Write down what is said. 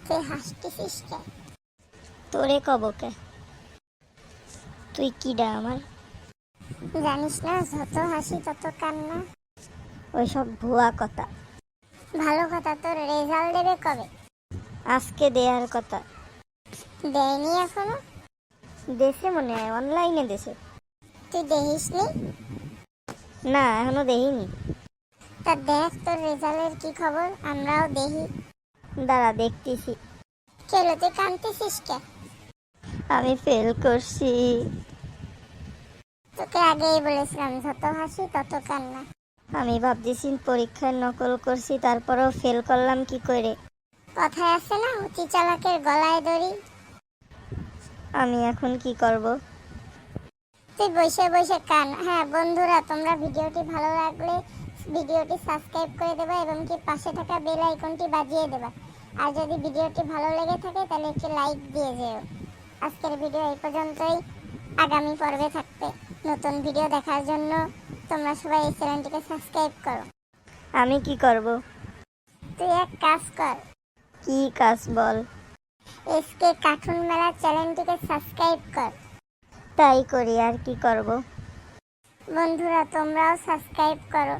তুই হাসতেছিস কে? তোরে কবকে তুই কিডা আমার? জানিস না যত হাসি তত কান্না? ওইসব ভুয়া কথা। ভালো কথা, তোর রেজাল্ট দেবে কবে? আজকে দেয়ার কথা। দেয়নি এখনো? দেশে মনে হয়, অনলাইনে দেশে। তুই দেখিসনি? না, এখনো দেখিনি। তা দেখ তোর রেজাল্টের কি খবর, আমরাও দেখি। দাঁড়া দেখতেছি। চলো, তুই কাঁদতেছিস কে? আমি ফেল করছি। তোকে আগেই বলেছিলাম যত হাসি তত কান্না। আমি ভাবতেছি পরীক্ষায় নকল করছি, তারপরেও ফেল করলাম কি করে। কথায় আছে না, অতি চালাকের গলায় দড়ি। আমি এখন কি করব? তুই বসে বসে কান। হ্যাঁ বন্ধুরা, তোমরা ভিডিওটি ভালো লাগলে ভিডিওটি সাবস্ক্রাইব করে দেবা এবং কি পাশে থাকা বেল আইকনটি বাজিয়ে দেবা। আর যদি ভিডিওটি ভালো লেগে থাকে তাহলে একটি লাইক দিয়ে যেও। আজকের ভিডিও এই পর্যন্তই। আগামী পর্বে থাকতে নতুন ভিডিও দেখার জন্য তোমরা সবাই এই চ্যানেলটিকে সাবস্ক্রাইব করো। আমি কি করব? তুই এক কাজ কর, কি কাজ বল? এসকে কার্টুন মেলা চ্যানেলটিকে সাবস্ক্রাইব কর। তাই করি, আর কি করব? বন্ধুরা তোমরাও সাবস্ক্রাইব করো।